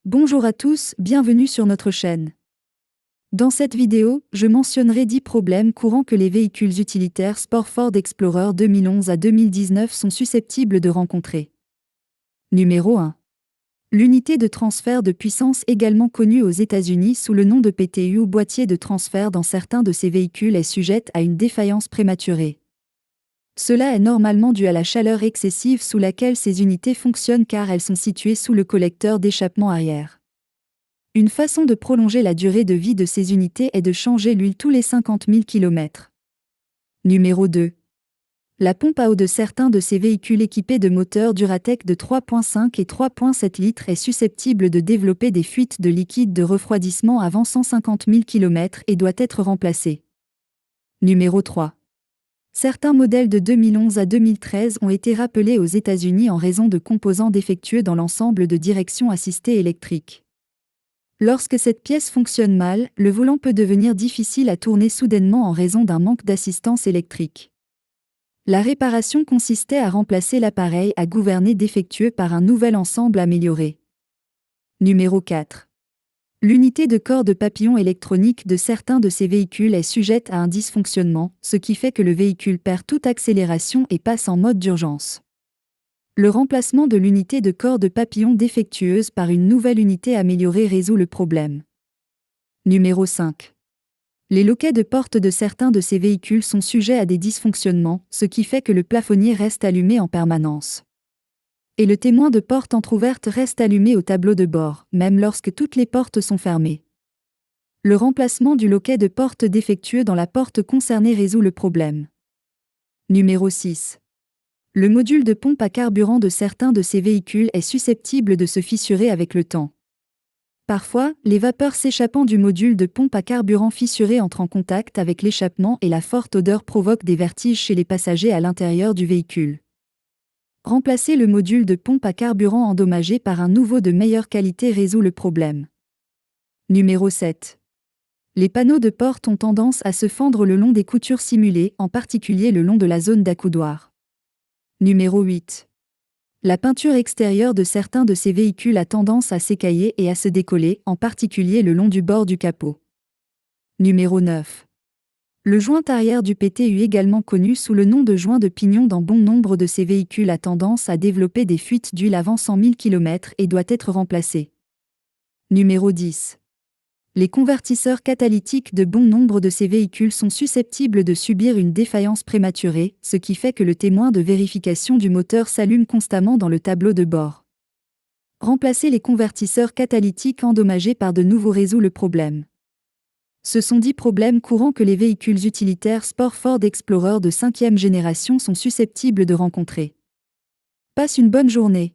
Bonjour à tous, bienvenue sur notre chaîne. Dans cette vidéo, je mentionnerai 10 problèmes courants que les véhicules utilitaires sport Ford Explorer 2011 à 2019 sont susceptibles de rencontrer. Numéro 1. L'unité de transfert de puissance, également connue aux États-Unis sous le nom de PTU ou boîtier de transfert dans certains de ces véhicules, est sujette à une défaillance prématurée. Cela est normalement dû à la chaleur excessive sous laquelle ces unités fonctionnent car elles sont situées sous le collecteur d'échappement arrière. Une façon de prolonger la durée de vie de ces unités est de changer l'huile tous les 50 000 km. Numéro 2. La pompe à eau de certains de ces véhicules équipés de moteurs Duratec de 3,5 et 3,7 litres est susceptible de développer des fuites de liquide de refroidissement avant 150 000 km et doit être remplacée. Numéro 3. Certains modèles de 2011 à 2013 ont été rappelés aux États-Unis en raison de composants défectueux dans l'ensemble de direction assistée électrique. Lorsque cette pièce fonctionne mal, le volant peut devenir difficile à tourner soudainement en raison d'un manque d'assistance électrique. La réparation consistait à remplacer l'appareil à gouverner défectueux par un nouvel ensemble amélioré. Numéro 4. L'unité de corps de papillon électronique de certains de ces véhicules est sujette à un dysfonctionnement, ce qui fait que le véhicule perd toute accélération et passe en mode d'urgence. Le remplacement de l'unité de corps de papillon défectueuse par une nouvelle unité améliorée résout le problème. Numéro 5. Les loquets de porte de certains de ces véhicules sont sujets à des dysfonctionnements, ce qui fait que le plafonnier reste allumé en permanence. Et le témoin de porte entrouverte reste allumé au tableau de bord, même lorsque toutes les portes sont fermées. Le remplacement du loquet de porte défectueux dans la porte concernée résout le problème. Numéro 6. Le module de pompe à carburant de certains de ces véhicules est susceptible de se fissurer avec le temps. Parfois, les vapeurs s'échappant du module de pompe à carburant fissuré entrent en contact avec l'échappement et la forte odeur provoque des vertiges chez les passagers à l'intérieur du véhicule. Remplacer le module de pompe à carburant endommagé par un nouveau de meilleure qualité résout le problème. Numéro 7. Les panneaux de porte ont tendance à se fendre le long des coutures simulées, en particulier le long de la zone d'accoudoir. Numéro 8. La peinture extérieure de certains de ces véhicules a tendance à s'écailler et à se décoller, en particulier le long du bord du capot. Numéro 9. Le joint arrière du PTU, également connu sous le nom de joint de pignon dans bon nombre de ces véhicules, a tendance à développer des fuites d'huile avant 100 000 km et doit être remplacé. Numéro 10. Les convertisseurs catalytiques de bon nombre de ces véhicules sont susceptibles de subir une défaillance prématurée, ce qui fait que le témoin de vérification du moteur s'allume constamment dans le tableau de bord. Remplacer les convertisseurs catalytiques endommagés par de nouveaux résout le problème. Ce sont 10 problèmes courants que les véhicules utilitaires sport Ford Explorer de 5e génération sont susceptibles de rencontrer. Passe une bonne journée.